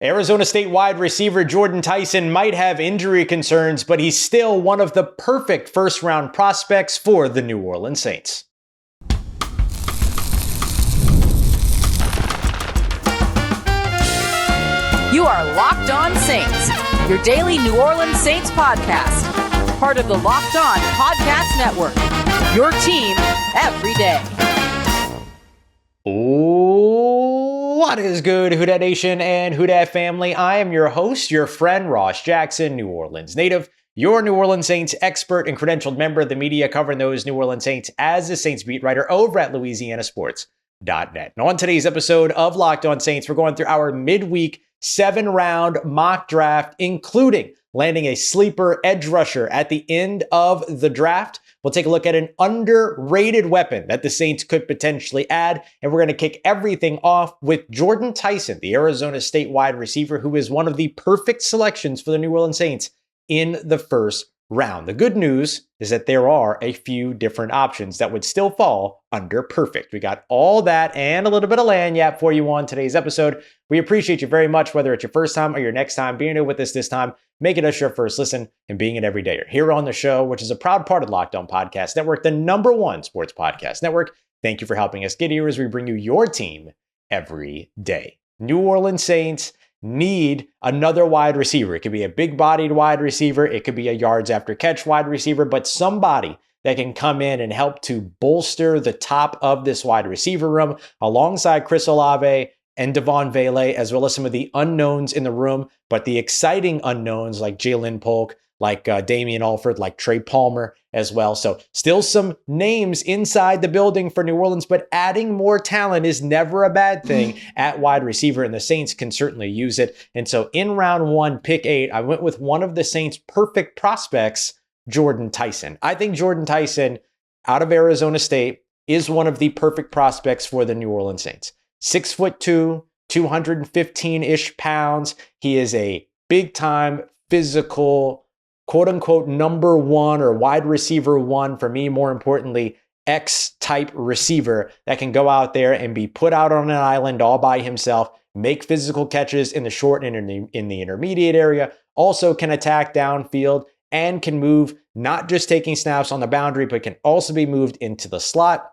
Arizona State wide receiver Jordyn Tyson might have injury concerns, but he's still one of the perfect first-round prospects for the New Orleans Saints. You are Locked On Saints, your daily New Orleans Saints podcast. Part of the Locked On Podcast Network, your team every day. What is good, Who Dat Nation and Who Dat family? I am your host, your friend, Ross Jackson, New Orleans native, your New Orleans Saints expert and credentialed member of the media covering those New Orleans Saints as a Saints beat writer over at LouisianaSports.net. And on today's episode of Locked On Saints, we're going through our midweek 7-round mock draft, including landing a sleeper edge rusher at the end of the draft. We'll take a look at an underrated weapon that the Saints could potentially add, and we're going to kick everything off with Jordyn Tyson, the Arizona State wide receiver, who is one of the perfect selections for the New Orleans Saints in the first round. The good news is that there are a few different options that would still fall under perfect. We got all that and a little bit of lanyap for you on today's episode. We appreciate you very much, whether it's your first time or your next time being here with us this time, making us your first listen and being an everydayer here on the show, which is a proud part of Locked On Podcast Network, the #1 sports podcast network. Thank you for helping us get here as we bring you your team every day. New Orleans Saints need another wide receiver. It could be a big-bodied wide receiver. It could be a yards after catch wide receiver, but somebody that can come in and help to bolster the top of this wide receiver room alongside Chris Olave and Devaughn, Vele, as well as some of the unknowns in the room, but the exciting unknowns like Jalen Polk, like Damian Alford, like Trey Palmer as well. So still some names inside the building for New Orleans, but adding more talent is never a bad thing at wide receiver, and the Saints can certainly use it. And so in round 1, pick 8, I went with one of the Saints' perfect prospects, Jordyn Tyson. I think Jordyn Tyson out of Arizona State is one of the perfect prospects for the New Orleans Saints. 6'2", 215-ish pounds. He is a big-time physical, quote-unquote, #1 or wide receiver 1, for me, more importantly, X-type receiver that can go out there and be put out on an island all by himself, make physical catches in the short and in the intermediate area, also can attack downfield, and can move, not just taking snaps on the boundary, but can also be moved into the slot.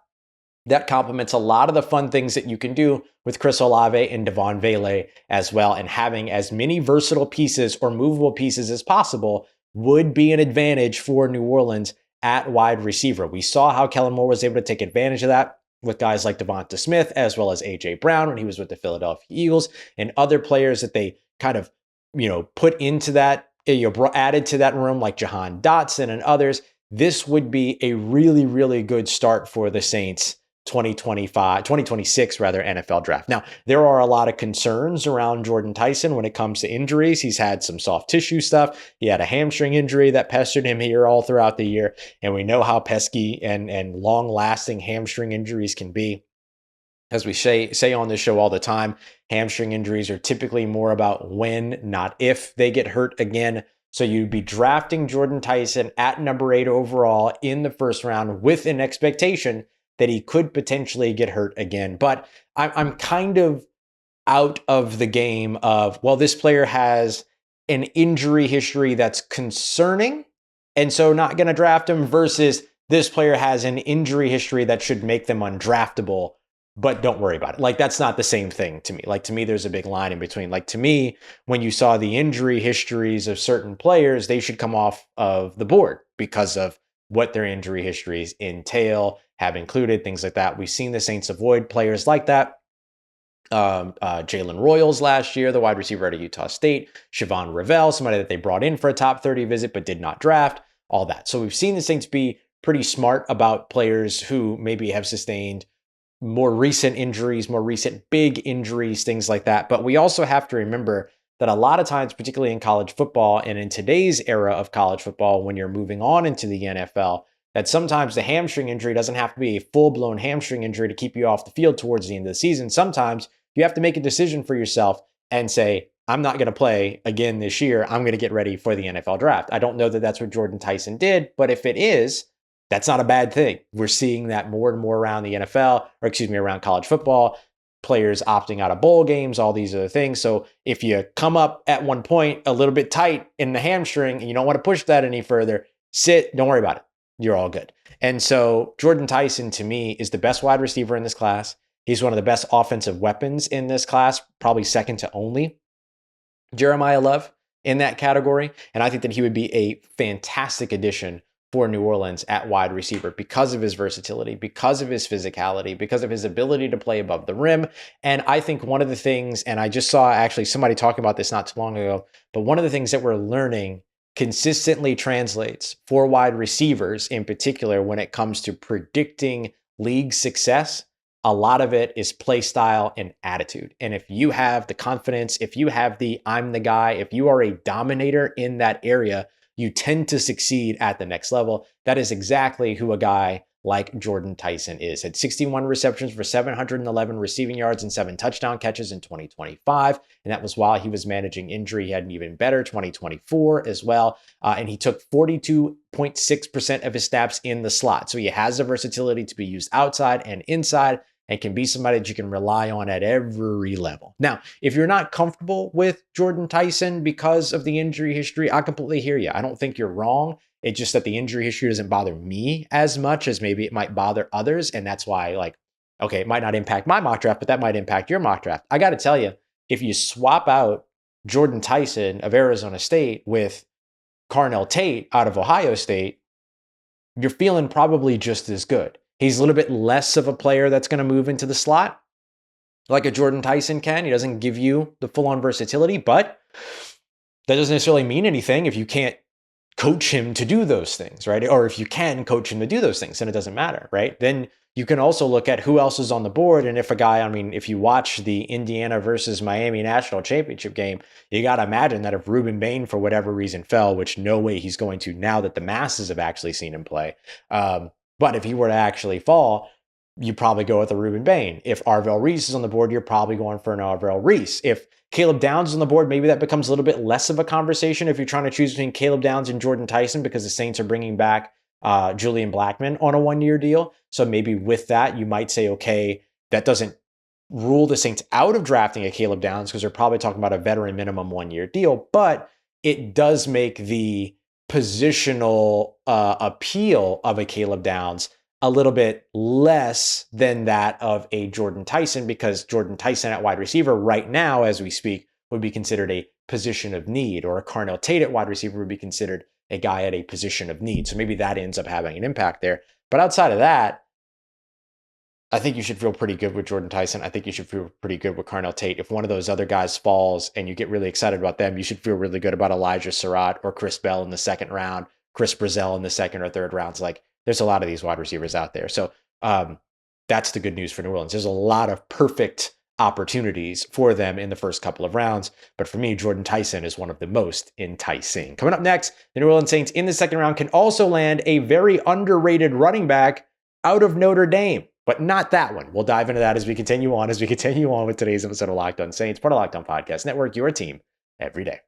That complements a lot of the fun things that you can do with Chris Olave and Devaughn, Vele as well, and having as many versatile pieces or movable pieces as possible would be an advantage for New Orleans at wide receiver. We saw how Kellen Moore was able to take advantage of that with guys like Devonta Smith, as well as A.J. Brown when he was with the Philadelphia Eagles, and other players that they kind of, put into that, added to that room like Jahan Dotson and others. This would be a really, really good start for the Saints 2026 NFL draft. Now, there are a lot of concerns around Jordyn Tyson when it comes to injuries. He's had some soft tissue stuff. He had a hamstring injury that pestered him here all throughout the year. And we know how pesky and long-lasting hamstring injuries can be. As we say on this show all the time, hamstring injuries are typically more about when, not if they get hurt again. So you'd be drafting Jordyn Tyson at number 8 overall in the first round with an expectation that he could potentially get hurt again. But I'm kind of out of the game of, well, this player has an injury history that's concerning, and so not going to draft him, versus this player has an injury history that should make them undraftable, but don't worry about it. Like, that's not the same thing to me. Like, to me, there's a big line in between. Like, to me, when you saw the injury histories of certain players, they should come off of the board because of what their injury histories entail, have included, things like that. We've seen the Saints avoid players like that. Jalen Royals last year, the wide receiver out of Utah State, Siobhan Revelle, somebody that they brought in for a top 30 visit but did not draft, all that. So we've seen the Saints be pretty smart about players who maybe have sustained more recent injuries, more recent big injuries, things like that. But we also have to remember that a lot of times, particularly in college football and in today's era of college football, when you're moving on into the NFL, that sometimes the hamstring injury doesn't have to be a full-blown hamstring injury to keep you off the field towards the end of the season. Sometimes you have to make a decision for yourself and say, I'm not going to play again this year. I'm going to get ready for the NFL draft. I don't know that that's what Jordyn Tyson did, but if it is, that's not a bad thing. We're seeing that more and more around the NFL, or excuse me, around college football. players opting out of bowl games, all these other things. So if you come up at one point a little bit tight in the hamstring and you don't want to push that any further, sit, don't worry about it. You're all good. And so Jordyn Tyson, to me, is the best wide receiver in this class. He's one of the best offensive weapons in this class, probably second to only Jeremiah Love in that category. And I think that he would be a fantastic addition for New Orleans at wide receiver because of his versatility, because of his physicality, because of his ability to play above the rim. And I think one of the things, and I just saw actually somebody talking about this not too long ago, but one of the things that we're learning consistently translates for wide receivers in particular when it comes to predicting league success. A lot of it is play style and attitude. And if you have the confidence, if you have the I'm the guy, if you are a dominator in that area, you tend to succeed at the next level. That is exactly who a guy like Jordyn Tyson is. Had 61 receptions for 711 receiving yards and 7 touchdown catches in 2025. And that was while he was managing injury. He had an even better 2024 as well. And he took 42.6% of his snaps in the slot. So he has the versatility to be used outside and inside, and can be somebody that you can rely on at every level. Now, if you're not comfortable with Jordyn Tyson because of the injury history, I completely hear you. I don't think you're wrong. It's just that the injury history doesn't bother me as much as maybe it might bother others. And that's why, like, okay, it might not impact my mock draft, but that might impact your mock draft. I got to tell you, if you swap out Jordyn Tyson of Arizona State with Carnell Tate out of Ohio State, you're feeling probably just as good. He's a little bit less of a player that's going to move into the slot like a Jordyn Tyson can. He doesn't give you the full-on versatility, but that doesn't necessarily mean anything if you can't coach him to do those things, right? Or if you can coach him to do those things, then it doesn't matter, right? Then you can also look at who else is on the board. And if a guy, I mean, if you watch the Indiana versus Miami national championship game, you got to imagine that if Ruben Bain, for whatever reason, fell, which no way he's going to now that the masses have actually seen him play, but if he were to actually fall, you probably go with a Ruben Bain. If Arvell Reese is on the board, you're probably going for an Arvell Reese. If Caleb Downs is on the board, maybe that becomes a little bit less of a conversation if you're trying to choose between Caleb Downs and Jordyn Tyson because the Saints are bringing back Julian Blackman on a one-year deal. So maybe with that, you might say, okay, that doesn't rule the Saints out of drafting a Caleb Downs because they're probably talking about a veteran minimum one-year deal, but it does make the positional appeal of a Caleb Downs a little bit less than that of a Jordyn Tyson, because Jordyn Tyson at wide receiver right now, as we speak, would be considered a position of need, or a Carnell Tate at wide receiver would be considered a guy at a position of need. So maybe that ends up having an impact there. But outside of that, I think you should feel pretty good with Jordyn Tyson. I think you should feel pretty good with Carnell Tate. If one of those other guys falls and you get really excited about them, you should feel really good about Elijah Surratt or Chris Bell in the second round, Chris Brazzell in the second or third rounds. Like, there's a lot of these wide receivers out there. So that's the good news for New Orleans. There's a lot of perfect opportunities for them in the first couple of rounds. But for me, Jordyn Tyson is one of the most enticing. Coming up next, the New Orleans Saints in the second round can also land a very underrated running back out of Notre Dame, but not that one. We'll dive into that as we continue on with today's episode of Locked On Saints, part of Locked On Podcast Network, your team every day.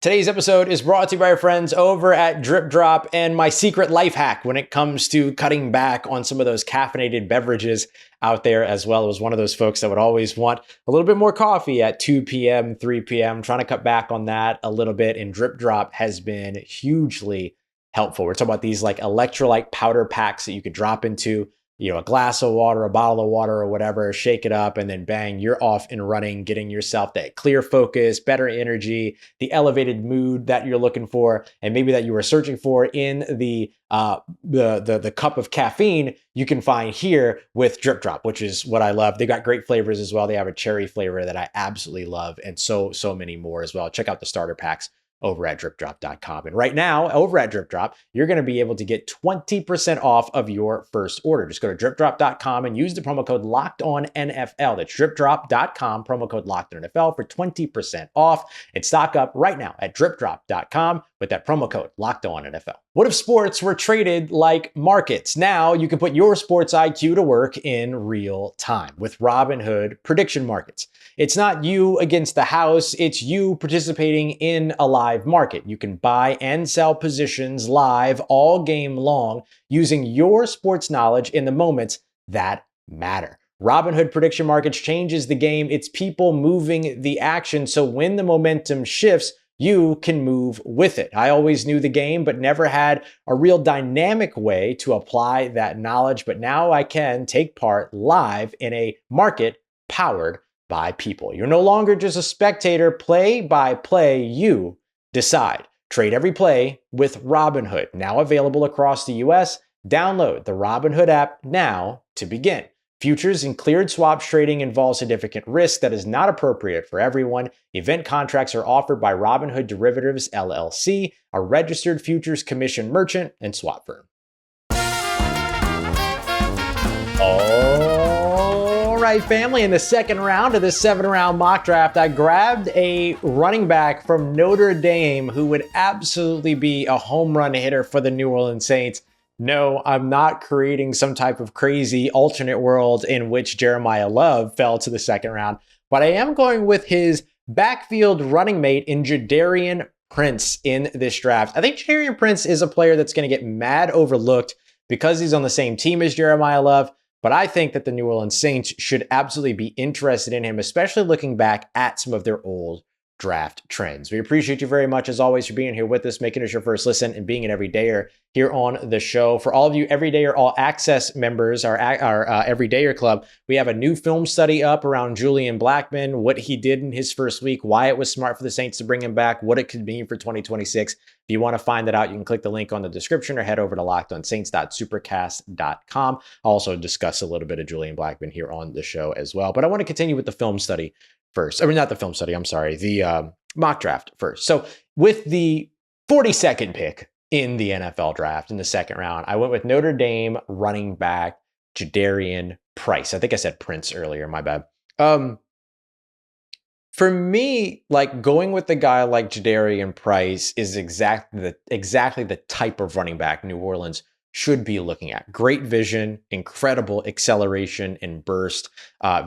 Today's episode is brought to you by our friends over at Drip Drop, and my secret life hack when it comes to cutting back on some of those caffeinated beverages out there, as well as one of those folks that would always want a little bit more coffee at 2 p.m., 3 p.m., trying to cut back on that a little bit, and Drip Drop has been hugely helpful. We're talking about these like electrolyte powder packs that you could drop into, you know, a glass of water, a bottle of water or whatever, shake it up, and then bang, you're off and running, getting yourself that clear focus, better energy, the elevated mood that you're looking for, and maybe that you were searching for in the cup of caffeine you can find here with Drip Drop, which is what I love. They got great flavors as well. They have a cherry flavor that I absolutely love, and so many more as well. Check out the starter packs over at dripdrop.com. And right now, over at Drip Drop, you're going to be able to get 20% off of your first order. Just go to dripdrop.com and use the promo code LOCKEDONNFL. That's dripdrop.com, promo code LOCKEDONNFL for 20% off. And stock up right now at dripdrop.com with that promo code LOCKEDONNFL. What if sports were traded like markets? Now you can put your sports IQ to work in real time with Robinhood prediction markets. It's not you against the house, it's you participating in a live market. You can buy and sell positions live all game long using your sports knowledge in the moments that matter. Robinhood prediction markets changes the game. It's people moving the action. So when the momentum shifts, you can move with it. I always knew the game, but never had a real dynamic way to apply that knowledge. But now I can take part live in a market powered by people. You're no longer just a spectator. Play by play, you decide. Trade every play with Robinhood, now available across the US. Download the Robinhood app now to begin. Futures and cleared swaps trading involves significant risk that is not appropriate for everyone. Event contracts are offered by Robinhood Derivatives LLC, a registered futures commission merchant and swap firm. All right, family, in the second round of this 7-round mock draft, I grabbed a running back from Notre Dame who would absolutely be a home run hitter for the New Orleans Saints. No, I'm not creating some type of crazy alternate world in which Jeremiah Love fell to the second round, but I am going with his backfield running mate in Jadarian Price in this draft. I think Jadarian Price is a player that's going to get mad overlooked because he's on the same team as Jeremiah Love, but I think that the New Orleans Saints should absolutely be interested in him, especially looking back at some of their old draft trends. We appreciate you very much, as always, for being here with us, making us your first listen, and being an everydayer here on the show. For all of you everydayer all access members, our everydayer club, we have a new film study up around Julian Blackman, what he did in his first week, why it was smart for the Saints to bring him back, what it could mean for 2026. If you want to find that out, you can click the link on the description or head over to lockedonsaints.supercast.com. I'll also discuss a little bit of Julian Blackman here on the show as well. But I want to continue with the film study first. I mean, not the film study, I'm sorry, the mock draft first. So with the 42nd pick in the NFL draft in the second round, I went with Notre Dame running back Jadarian Price. I think I said Prince earlier, my bad. For me, like going with the guy like Jadarian Price is exactly the type of running back New Orleans should be looking at. Great vision, incredible acceleration and burst,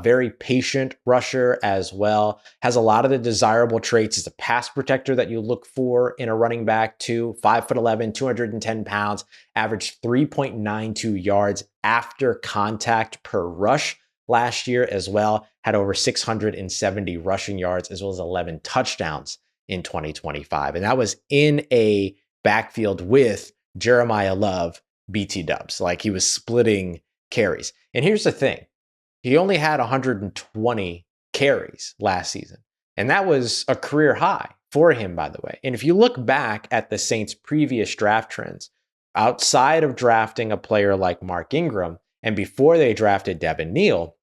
very patient rusher as well. Has a lot of the desirable traits as a pass protector that you look for in a running back too. 5'11", 210 pounds, averaged 3.92 yards after contact per rush last year as well. Had over 670 rushing yards as well as 11 touchdowns in 2025. And that was in a backfield with Jeremiah Love, BT dubs. Like he was splitting carries. And here's the thing. He only had 120 carries last season. And that was a career high for him, by the way. And if you look back at the Saints' previous draft trends, outside of drafting a player like Mark Ingram, and before they drafted Devin Neal,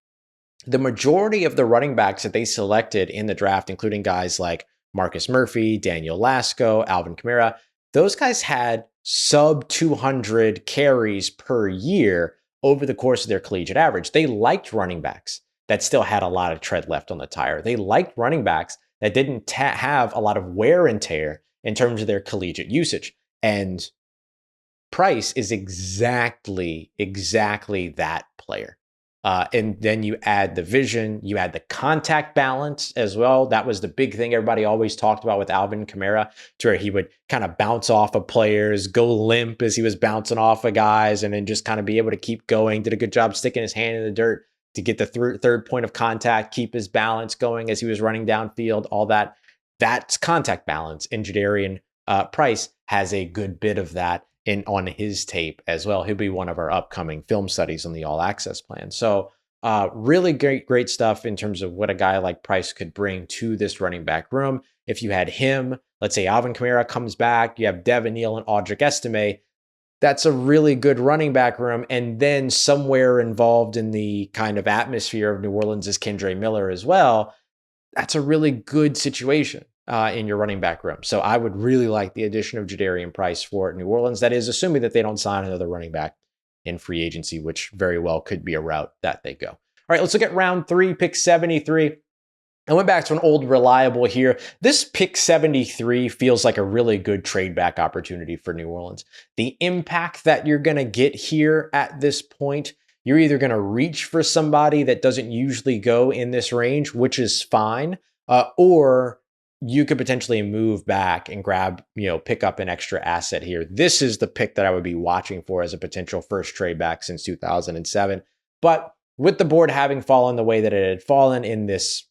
the majority of the running backs that they selected in the draft, including guys like Marcus Murphy, Daniel Lasco, Alvin Kamara, those guys had sub 200 carries per year over the course of their collegiate average. They liked running backs that still had a lot of tread left on the tire. They liked running backs that didn't have a lot of wear and tear in terms of their collegiate usage. And Price is exactly that player. And then you add the vision, you add the contact balance as well. That was the big thing everybody always talked about with Alvin Kamara, to where he would kind of bounce off of players, go limp as he was bouncing off of guys, and then just kind of be able to keep going. Did a good job sticking his hand in the dirt to get the third point of contact, keep his balance going as he was running downfield, all that. That's contact balance. And Jadarian Price has a good bit of that on his tape as well. He'll be one of our upcoming film studies on the All Access plan. So really great stuff in terms of what a guy like Price could bring to this running back room. If you had him, let's say Alvin Kamara comes back, you have Devin Neal and Audric Estime, that's a really good running back room. And then somewhere involved in the kind of atmosphere of New Orleans is Kendre Miller as well. That's a really good situation in your running back room. So I would really like the addition of Jadarian Price for New Orleans. That is assuming that they don't sign another running back in free agency, which very well could be a route that they go. All right, let's look at round 3, pick 73. I went back to an old reliable here. This pick 73 feels like a really good trade back opportunity for New Orleans. The impact that you're going to get here at this point, you're either going to reach for somebody that doesn't usually go in this range, which is fine, or you could potentially move back and grab, pick up an extra asset here. This is the pick that I would be watching for as a potential first trade back since 2007. But with the board having fallen the way that it had fallen in this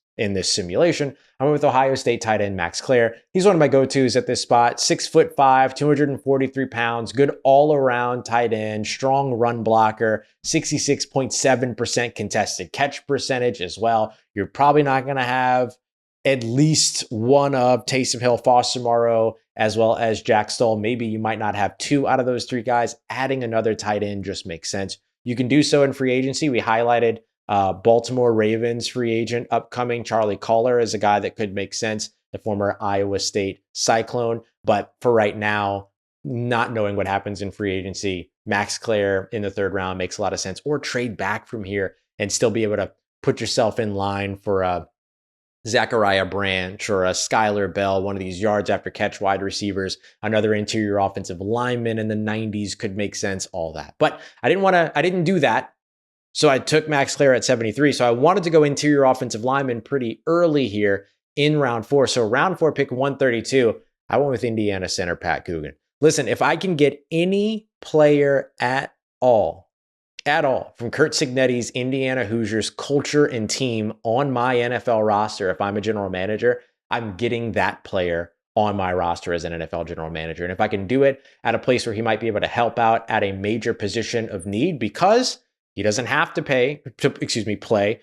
simulation, I went with Ohio State tight end Max Clare. He's one of my go-tos at this spot. 6'5", 243 pounds, good all-around tight end, strong run blocker, 66.7% contested catch percentage as well. You're probably not going to have at least one of Taysom Hill, Foster Moreau, as well as Jack Stoll. Maybe you might not have two out of those three guys. Adding another tight end just makes sense. You can do so in free agency. We highlighted Baltimore Ravens free agent upcoming. Charlie Collar is a guy that could make sense, the former Iowa State Cyclone. But for right now, not knowing what happens in free agency, Max Clare in the third round makes a lot of sense. Or trade back from here and still be able to put yourself in line for a Zachariah Branch or a Skylar Bell, one of these yards after catch wide receivers, another interior offensive lineman in the 90s could make sense, all that. But I didn't do that. So I took Max Clare at 73. So I wanted to go interior offensive lineman pretty early here in round 4. So round 4, pick 132. I went with Indiana center Pat Coogan. Listen, if I can get any player at all from Curt Cignetti's Indiana Hoosiers culture and team on my NFL roster, if I'm a general manager, I'm getting that player on my roster as an NFL general manager. And if I can do it at a place where he might be able to help out at a major position of need, because he doesn't have to play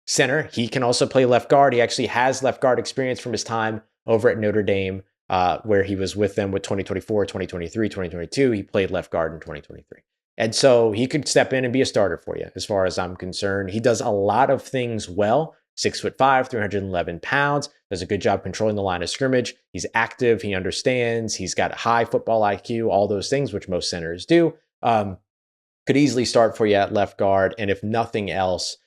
center. He can also play left guard. He actually has left guard experience from his time over at Notre Dame, where he was with them with 2024, 2023, 2022. He played left guard in 2023. And so he could step in and be a starter for you, as far as I'm concerned. He does a lot of things well. 6'5", 311 pounds, does a good job controlling the line of scrimmage. He's active. He understands. He's got high football IQ, all those things, which most centers do. Could easily start for you at left guard. And if nothing else,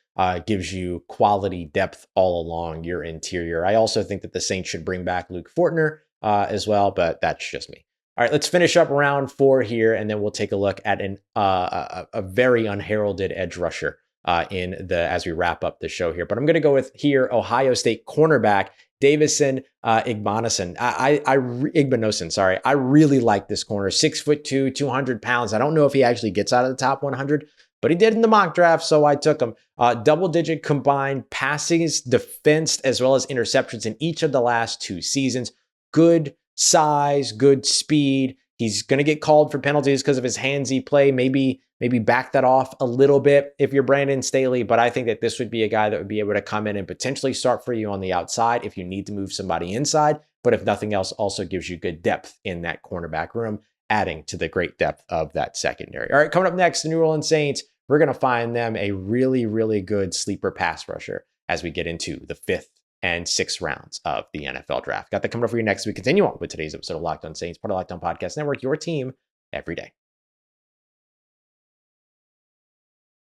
gives you quality depth all along your interior. I also think that the Saints should bring back Luke Fortner as well, but that's just me. All right, let's finish up round 4 here, and then we'll take a look at a very unheralded edge rusher as we wrap up the show here. But I'm going to go with here Ohio State cornerback Davison Igbinosun. I really like this corner. 6'2", 200 pounds. I don't know if he actually gets out of the top 100, but he did in the mock draft, so I took him. Double-digit combined passes, defense, as well as interceptions in each of the last 2 seasons. Good size, good speed. He's going to get called for penalties because of his handsy play. Maybe back that off a little bit if you're Brandon Staley, but I think that this would be a guy that would be able to come in and potentially start for you on the outside if you need to move somebody inside. But if nothing else, also gives you good depth in that cornerback room, adding to the great depth of that secondary. All right, coming up next, the New Orleans Saints. We're going to find them a really, really good sleeper pass rusher as we get into the 5th and 6th rounds of the NFL draft. Got that coming up for you next. We continue on with today's episode of Locked On Saints, part of Locked On Podcast Network, your team every day.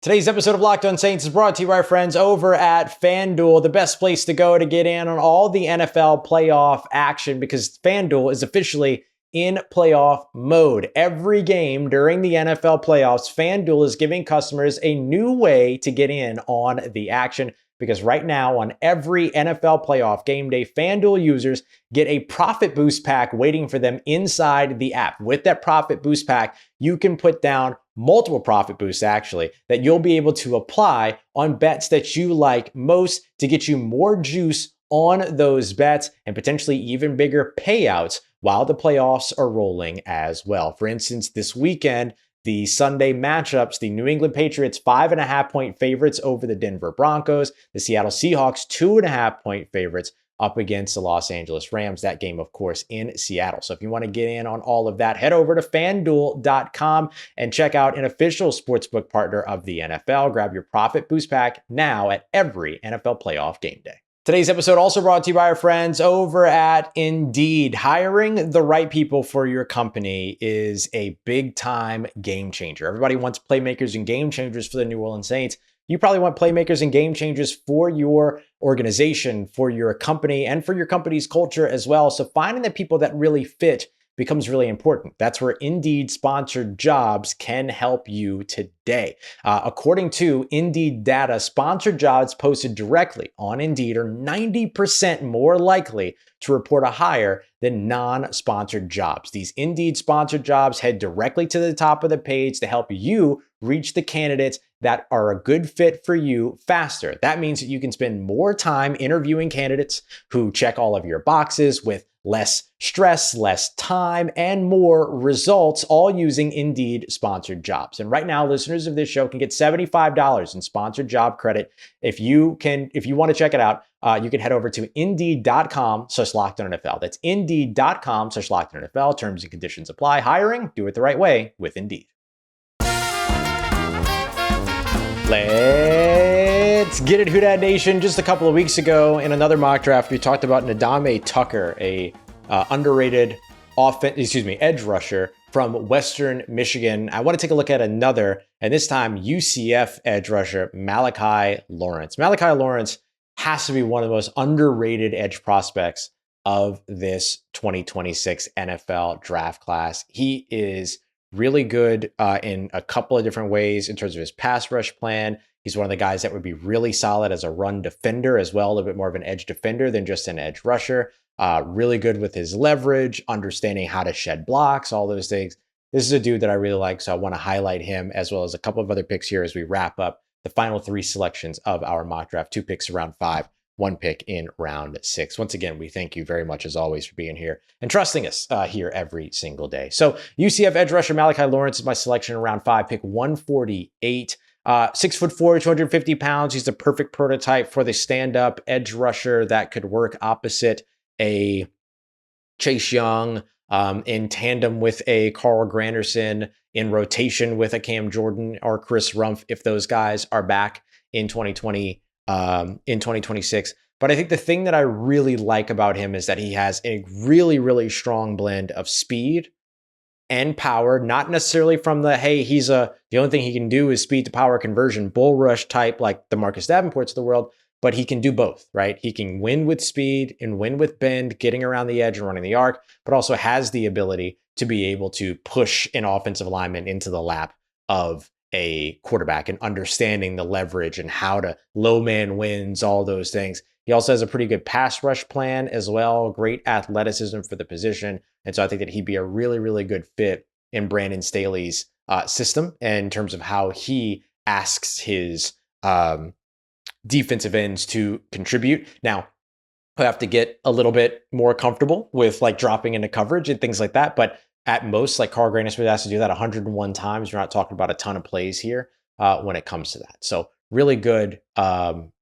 Today's episode of Locked On Saints is brought to you by our friends over at FanDuel, the best place to go to get in on all the NFL playoff action, because FanDuel is officially in playoff mode. Every game during the NFL playoffs, FanDuel is giving customers a new way to get in on the action. Because right now, on every NFL playoff game day, FanDuel users get a profit boost pack waiting for them inside the app. With that profit boost pack, you can put down multiple profit boosts, actually, that you'll be able to apply on bets that you like most to get you more juice on those bets and potentially even bigger payouts while the playoffs are rolling as well. For instance, this weekend, the Sunday matchups, the New England Patriots 5.5-point favorites over the Denver Broncos, the Seattle Seahawks 2.5-point favorites up against the Los Angeles Rams. That game, of course, in Seattle. So if you want to get in on all of that, head over to FanDuel.com and check out an official sportsbook partner of the NFL. Grab your profit boost pack now at every NFL playoff game day. Today's episode also brought to you by our friends over at Indeed. Hiring the right people for your company is a big time game changer. Everybody wants playmakers and game changers for the New Orleans Saints. You probably want playmakers and game changers for your organization, for your company, and for your company's culture as well. So finding the people that really fit becomes really important. That's where Indeed sponsored jobs can help you today. According to Indeed data, sponsored jobs posted directly on Indeed are 90% more likely to report a hire than non-sponsored jobs. These Indeed sponsored jobs head directly to the top of the page to help you reach the candidates that are a good fit for you faster. That means that you can spend more time interviewing candidates who check all of your boxes with less stress, less time, and more results, all using Indeed sponsored jobs. And right now, listeners of this show can get $75 in sponsored job credit. If you want to check it out, you can head over to Indeed.com/LockedOnNFL. That's Indeed.com/LockedOnNFL. Terms and conditions apply. Hiring, do it the right way with Indeed. Let's get it, Who Dat Nation. Just a couple of weeks ago in another mock draft, we talked about Ndame Tucker, a underrated edge rusher from Western Michigan. I want to take a look at another, and this time UCF edge rusher, Malachi Lawrence. Malachi Lawrence has to be one of the most underrated edge prospects of this 2026 NFL draft class. He is really good in a couple of different ways in terms of his pass rush plan. He's one of the guys that would be really solid as a run defender as well, a little bit more of an edge defender than just an edge rusher. Really good with his leverage, understanding how to shed blocks, all those things. This is a dude that I really like, so I want to highlight him as well as a couple of other picks here as we wrap up the final three selections of our mock draft. 2 picks in round 5, 1 pick in round 6. Once again, we thank you very much as always for being here and trusting us here every single day. So UCF edge rusher Malachi Lawrence is my selection in round 5, pick 148. 6'4", 250 pounds. He's the perfect prototype for the stand-up edge rusher that could work opposite a Chase Young, in tandem with a Carl Granderson, in rotation with a Cam Jordan or Chris Rumph if those guys are back in 2026. But I think the thing that I really like about him is that he has a really, really strong blend of speed and power, not necessarily from the only thing he can do is speed to power conversion, bull rush type like the Marcus Davenports of the world, but he can do both, right? He can win with speed and win with bend, getting around the edge and running the arc, but also has the ability to be able to push an offensive lineman into the lap of a quarterback and understanding the leverage and how to low man wins, all those things. He also has a pretty good pass rush plan as well, great athleticism for the position. And so I think that he'd be a really, really good fit in Brandon Staley's system in terms of how he asks his defensive ends to contribute. Now, he'll have to get a little bit more comfortable with like dropping into coverage and things like that. But at most, like Carl Granderson has to do that 101 times. You're not talking about a ton of plays here when it comes to that. So really good,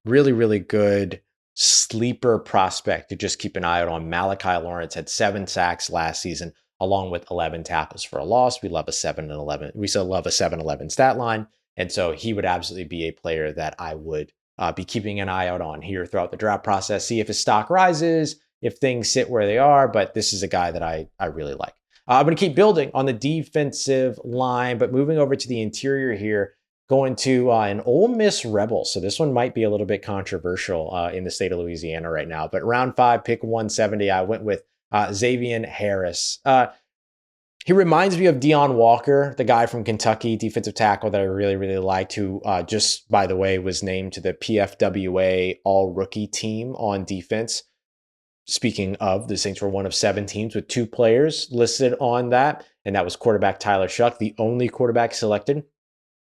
really good sleeper prospect to just keep an eye out on. Malachi Lawrence had 7 sacks last season, along with 11 tackles for a loss. We love a 7-11. We still love a 7-11 stat line. And so he would absolutely be a player that I would be keeping an eye out on here throughout the draft process. See if his stock rises, if things sit where they are. But this is a guy that I really like. I'm going to keep building on the defensive line, but moving over to the interior here, going to an Ole Miss Rebel. So this one might be a little bit controversial in the state of Louisiana right now. But round 5, pick 170, I went with Xavier Harris. He reminds me of Deion Walker, the guy from Kentucky, defensive tackle that I really, really liked, who just, by the way, was named to the PFWA all-rookie team on defense. Speaking of, the Saints were one of 7 teams with 2 players listed on that, and that was quarterback Tyler Shuck, the only quarterback selected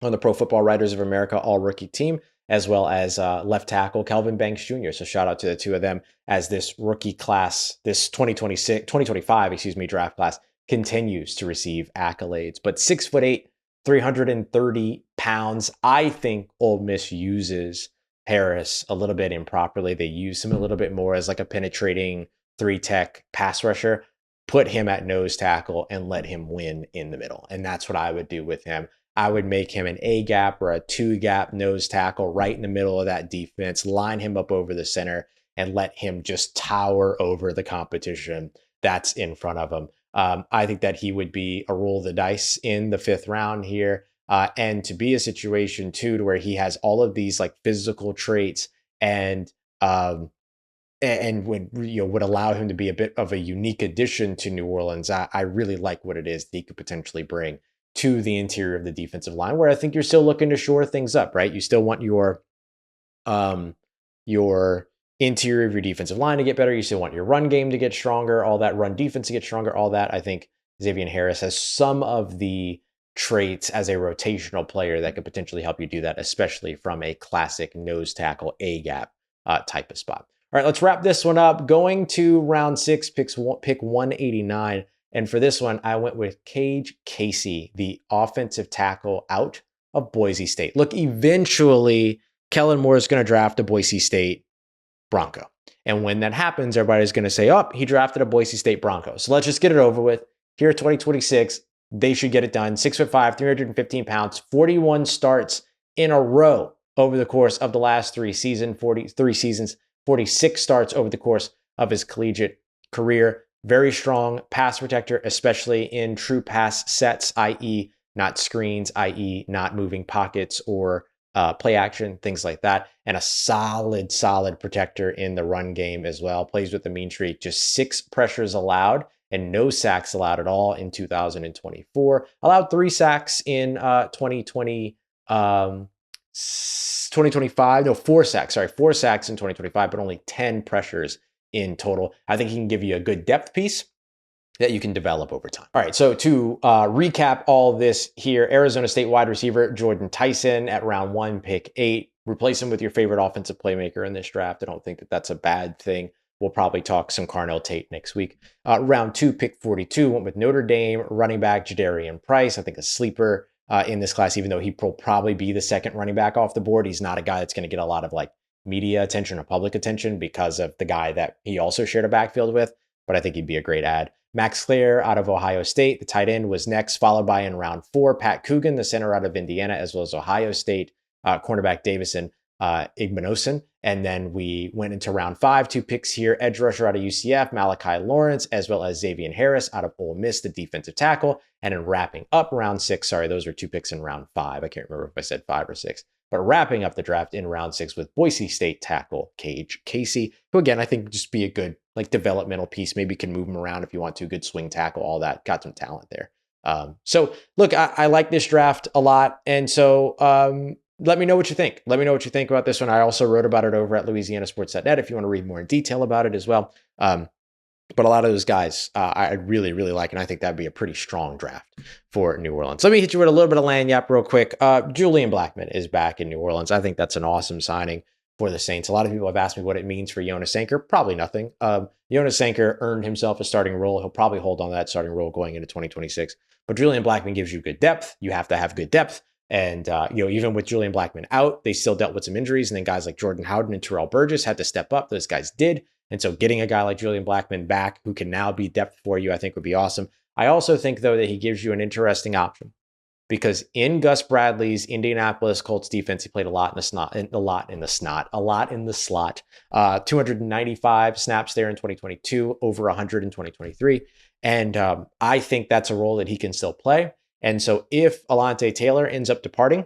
on the Pro Football Writers of America all-rookie team, as well as left tackle Kelvin Banks Jr. So shout out to the 2 of them as this rookie class, this 2025 draft class continues to receive accolades. But 6'8", 330 pounds. I think Ole Miss uses Harris a little bit improperly. They use him a little bit more as like a penetrating 3-tech pass rusher. Put him at nose tackle and let him win in the middle. And that's what I would do with him. I would make him an A-gap or a 2-gap nose tackle right in the middle of that defense, line him up over the center, and let him just tower over the competition that's in front of him. I think that he would be a roll of the dice in the 5th round here. And to be a situation too, to where he has all of these like physical traits and would allow him to be a bit of a unique addition to New Orleans. I really like what it is that he could potentially bring to the interior of the defensive line, where I think you're still looking to shore things up, right? You still want your interior of your defensive line to get better. You still want your run game to get stronger, all that run defense to get stronger, all that. I think Xavier Harris has some of the traits as a rotational player that could potentially help you do that, especially from a classic nose tackle A-gap type of spot. All right, let's wrap this one up. Going to round 6, pick 189. And for this one, I went with Cage Casey, the offensive tackle out of Boise State. Look, eventually, Kellen Moore is going to draft a Boise State Bronco. And when that happens, everybody's going to say, oh, he drafted a Boise State Bronco. So let's just get it over with. Here, 2026, they should get it done. 6'5", 315 pounds, 41 starts in a row over the course of the last 3 seasons, 46 starts over the course of his collegiate career. Very strong pass protector, especially in true pass sets, i.e. not screens, i.e. not moving pockets or play action, things like that. And a solid protector in the run game as well. Plays with a mean streak, just 6 pressures allowed and no sacks allowed at all in 2024. Allowed 3 sacks in 2025. No, 4 sacks. Sorry, 4 sacks in 2025, but only 10 pressures in total. I think he can give you a good depth piece that you can develop over time. All right, so to recap all this here, Arizona State wide receiver Jordyn Tyson at round 1, pick 8. Replace him with your favorite offensive playmaker in this draft. I don't think that that's a bad thing. We'll probably talk some Carnell Tate next week. Round 2, pick 42, went with Notre Dame running back Jadarian Price. I think a sleeper in this class, even though he will probably be the second running back off the board. He's not a guy that's going to get a lot of like media attention or public attention because of the guy that he also shared a backfield with, but I think he'd be a great add. Max Clare out of Ohio State, the tight end, was next, followed by in round 4, Pat Coogan, the center out of Indiana, as well as Ohio State cornerback Davison Igmanosin. And then we went into round 5, 2 picks here, edge rusher out of UCF, Malachi Lawrence, as well as Xavier Harris out of Ole Miss, the defensive tackle. And then wrapping up round 6, sorry, those were 2 picks in round 5. I can't remember if I said 5 or 6. But wrapping up the draft in round 6 with Boise State tackle Cage Casey, who again, I think just be a good like developmental piece. Maybe can move him around if you want to. Good swing tackle, all that. Got some talent there. So look, I like this draft a lot. And so let me know what you think. Let me know what you think about this one. I also wrote about it over at LouisianaSports.net if you want to read more in detail about it as well. But a lot of those guys I really like, and I think that'd be a pretty strong draft for New Orleans. Let me hit you with a little bit of lagniappe real quick. Julian Blackman is back in New Orleans. I think that's an awesome signing for the Saints. A lot of people have asked me what it means for Jonas Sanker. Probably nothing. Jonas Sanker earned himself a starting role. He'll probably hold on to that starting role going into 2026. But Julian Blackman gives you good depth. You have to have good depth. And, even with Julian Blackman out, they still dealt with some injuries. And then guys like Jordan Howden and Terrell Burgess had to step up. Those guys did. And so getting a guy like Julian Blackman back who can now be depth for you, I think would be awesome. I also think, though, that he gives you an interesting option because in Gus Bradley's Indianapolis Colts defense, he played a lot in the slot. 295 snaps there in 2022, over 100 in 2023. And I think that's a role that he can still play. And so if Alontae Taylor ends up departing,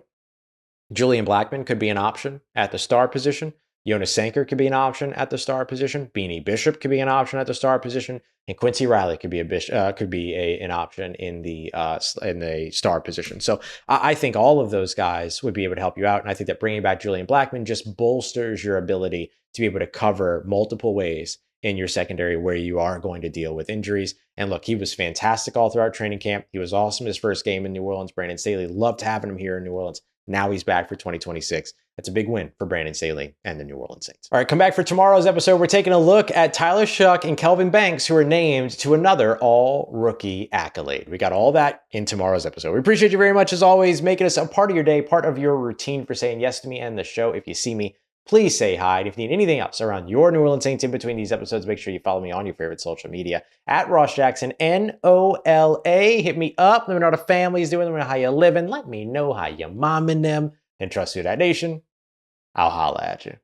Julian Blackman could be an option at the star position. Jonas Sanker could be an option at the star position. Beanie Bishop could be an option at the star position, and Quincy Riley could be an option in the star position. So I think all of those guys would be able to help you out, and I think that bringing back Julian Blackman just bolsters your ability to be able to cover multiple ways in your secondary where you are going to deal with injuries. And look, he was fantastic all throughout training camp. He was awesome his first game in New Orleans. Brandon Staley loved having him here in New Orleans. Now he's back for 2026. That's a big win for Brandon Staley and the New Orleans Saints. All right, come back for tomorrow's episode. We're taking a look at Tyler Shuck and Kelvin Banks, who are named to another all-rookie accolade. We got all that in tomorrow's episode. We appreciate you very much, as always, making us a part of your day, part of your routine for saying yes to me and the show. If you see me, please say hi. And if you need anything else around your New Orleans Saints in between these episodes, make sure you follow me on your favorite social media at Ross Jackson, NOLA. Hit me up. Let me know how the family's doing. Let me know how you're living. Let me know how your mom and them. And trust Who Dat Nation. I'll holla at you.